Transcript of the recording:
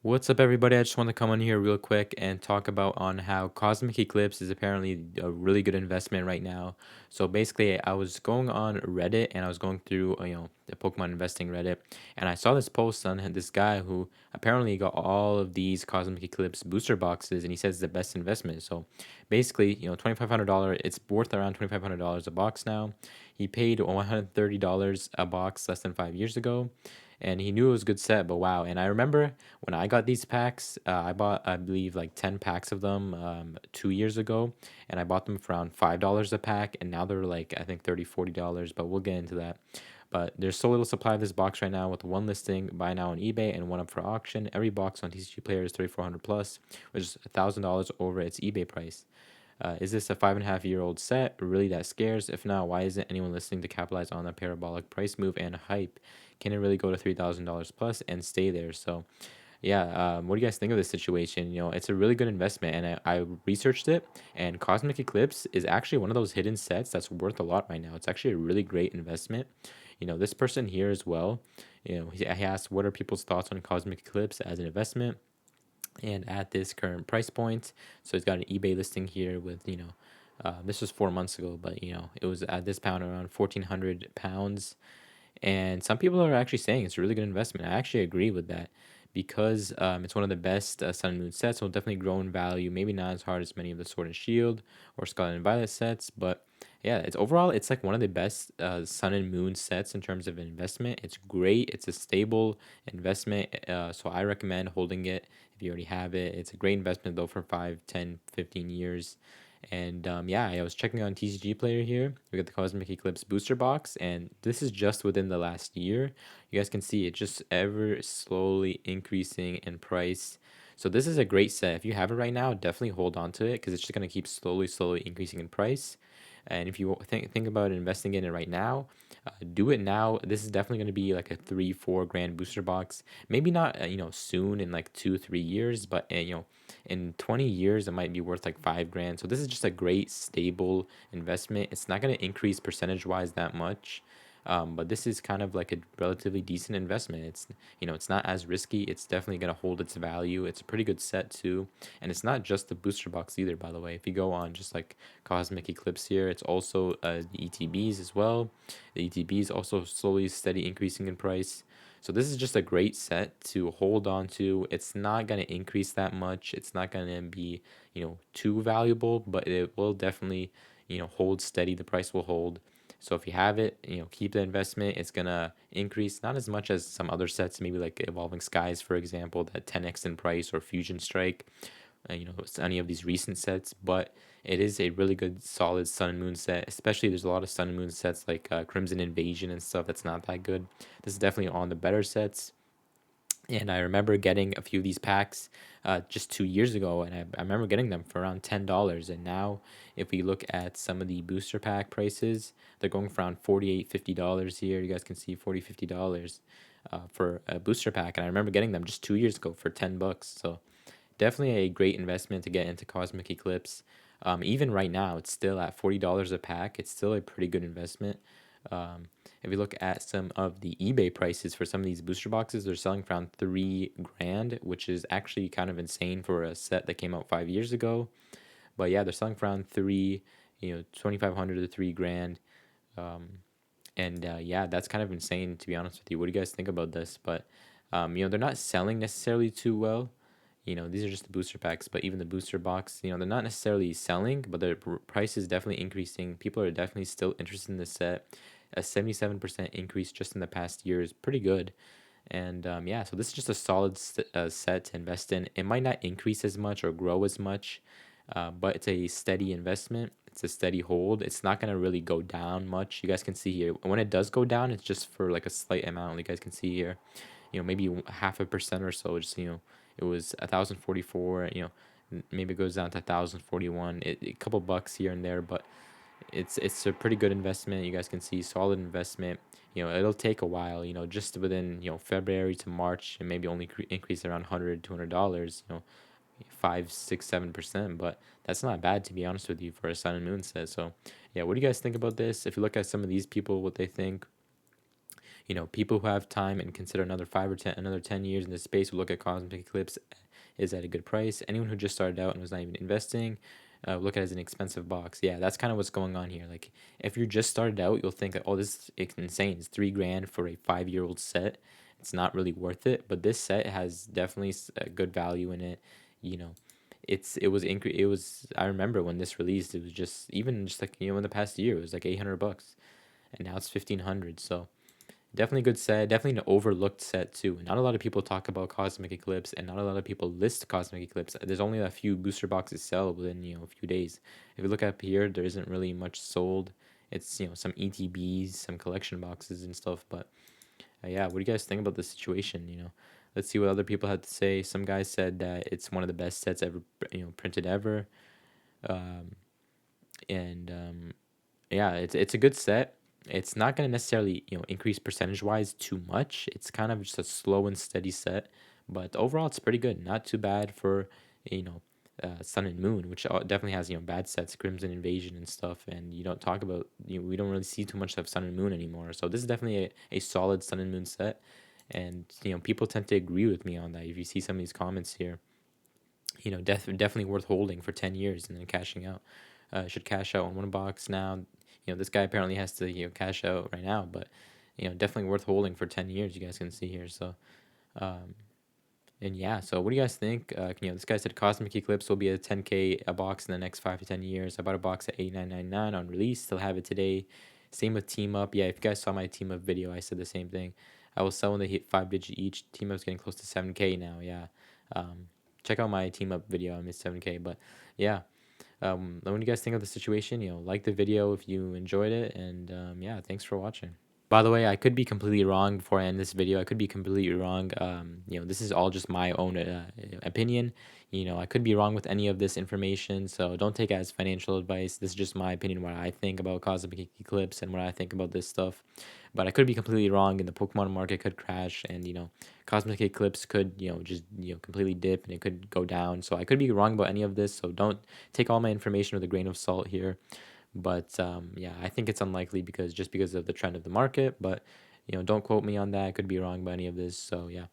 What's up, everybody? I just want to come on here real quick and talk about on how Cosmic Eclipse is apparently a really good investment right now. So basically, I was going on Reddit and I was going through, the Pokemon investing Reddit, and I saw this post on this guy who apparently got all of these Cosmic Eclipse booster boxes, and he says it's the best investment. So basically, $2,500, it's worth around $2,500 a box now. He paid $130 a box less than 5 years ago, and he knew it was a good set, but wow. And I remember when I got these packs, I bought, I believe, like 10 packs of them 2 years ago, and I bought them for around $5 a pack, and now they're like, I think, $30, $40, but we'll get into that. But there's so little supply of this box right now with one listing, buy now on eBay, and one up for auction. Every box on TCG Player is 3,400 plus, which is $1,000 over its eBay price. Is this a 5.5-year-old set really that scarce? If not, why isn't anyone listening to capitalize on the parabolic price move and hype? Can it really go to $3,000 plus and stay there? So, yeah, what do you guys think of this situation? It's a really good investment, and I researched it, and Cosmic Eclipse is actually one of those hidden sets that's worth a lot right now. It's actually a really great investment. This person here as well, he asked, what are people's thoughts on Cosmic Eclipse as an investment? And at this current price point, so it's got an eBay listing here with this was 4 months ago, but it was at this pound around 1,400 pounds. And some people are actually saying it's a really good investment. I actually agree with that because it's one of the best Sun and Moon sets. Will definitely grow in value. Maybe not as hard as many of the Sword and Shield or Scarlet and Violet sets, but yeah, it's like one of the best Sun and Moon sets in terms of investment. It's great. It's a stable investment, so I recommend holding it if you already have it. It's a great investment though for 5, 10, 15 years. And yeah, I was checking on TCG Player here. We got the Cosmic Eclipse booster box, and this is just within the last year. You guys can see it just ever slowly increasing in price. So this is a great set. If you have it right now, definitely hold on to it because it's just gonna keep slowly increasing in price. And if you think about investing in it right now, do it now. This is definitely going to be like a 3, 4 grand booster box. Maybe not soon in like 2, 3 years, but in 20 years it might be worth like 5 grand. So this is just a great stable investment. It's not going to increase percentage wise that much. But this is kind of like a relatively decent investment. It's not as risky. It's definitely going to hold its value. It's a pretty good set too, and it's not just the booster box either. By the way, if you go on just like Cosmic Eclipse here, it's also the ETBs as well. The ETBs also slowly steady increasing in price. So this is just a great set to hold on to. It's not going to increase that much. It's not going to be, too valuable, but it will definitely, hold steady. The price will hold. So if you have it, keep the investment. It's gonna increase not as much as some other sets, maybe like Evolving Skies, for example, that 10x in price, or Fusion Strike. Any of these recent sets, but it is a really good, solid Sun and Moon set. Especially, there's a lot of Sun and Moon sets like Crimson Invasion and stuff that's not that good. This is definitely on the better sets. And I remember getting a few of these packs just 2 years ago, and I remember getting them for around $10. And now, if we look at some of the booster pack prices, they're going for around $48, $50 here. You guys can see $40, $50 for a booster pack. And I remember getting them just 2 years ago for $10. So definitely a great investment to get into Cosmic Eclipse. Even right now, it's still at $40 a pack. It's still a pretty good investment. If you look at some of the eBay prices for some of these booster boxes, they're selling for around 3 grand, which is actually kind of insane for a set that came out 5 years ago. But yeah, they're selling for around 2,500 to 3 grand. And yeah, that's kind of insane, to be honest with you. What do you guys think about this? But they're not selling necessarily too well. These are just the booster packs, but even the booster box, they're not necessarily selling, but their price is definitely increasing. People are definitely still interested in the set. A 77% increase just in the past year is pretty good. And yeah, so this is just a solid set to invest in. It might not increase as much or grow as much, but it's a steady investment. It's a steady hold. It's not going to really go down much. You guys can see here. When it does go down, it's just for like a slight amount. You guys can see here, maybe 0.5% or so. Just, it was 1,044, maybe it goes down to 1,041. A couple bucks here and there, but it's a pretty good investment. You guys can see solid investment. It'll take a while, just within, February to March, and maybe only increase around $100, $200, 5, 6, 7%, but that's not bad, to be honest with you, for a Sun and Moon set. So yeah, what do you guys think about this? If you look at some of these people, what they think, People who have time and consider another 10 years in this space will look at Cosmic Eclipse is at a good price. Anyone who just started out and was not even investing, look at it as an expensive box. Yeah, that's kind of what's going on here. Like, if you just started out, you'll think, oh, this is insane. It's 3 grand for a 5-year-old set. It's not really worth it. But this set has definitely a good value in it. You know, it was. I remember when this released, it was just even just like in the past year, it was like $800, and now it's 1,500. So definitely good set. Definitely an overlooked set too. Not a lot of people talk about Cosmic Eclipse, and not a lot of people list Cosmic Eclipse. There's only a few booster boxes sell within a few days. If you look up here, there isn't really much sold. It's some ETBs, some collection boxes and stuff. But yeah, what do you guys think about the situation? Let's see what other people had to say. Some guys said that it's one of the best sets ever, printed ever. Um, and yeah, it's a good set. It's not going to necessarily increase percentage wise too much. It's kind of just a slow and steady set, but overall it's pretty good. Not too bad for you know Sun and Moon, which definitely has bad sets, Crimson Invasion and stuff. And you don't talk about we don't really see too much of Sun and Moon anymore. So this is definitely a solid Sun and Moon set, and people tend to agree with me on that. If you see some of these comments here, definitely worth holding for 10 years and then cashing out. Should cash out on one box now. This guy apparently has to cash out right now, but definitely worth holding for 10 years. You guys can see here. So um, and yeah, so what do you guys think? This guy said Cosmic Eclipse will be a 10K a box in the next 5 to 10 years. I bought a box at 89.99 on release. Still have it today. Same with Team Up. Yeah, if you guys saw my Team Up video, I said the same thing. I will sell when they hit 5 digit each. Team Up's getting close to 7K now. Yeah. Check out my Team Up video. I missed 7K, but yeah. What do you guys think of the situation? Like the video if you enjoyed it, and yeah, thanks for watching. By the way, I could be completely wrong before I end this video. I could be completely wrong. This is all just my own opinion. I could be wrong with any of this information, so don't take it as financial advice. This is just my opinion, what I think about Cosmic Eclipse and what I think about this stuff. But I could be completely wrong, and the Pokemon market could crash, and Cosmic Eclipse could just completely dip, and it could go down. So I could be wrong about any of this. So don't take all my information with a grain of salt here. But yeah, I think it's unlikely because of the trend of the market. But don't quote me on that. I could be wrong about any of this. So yeah.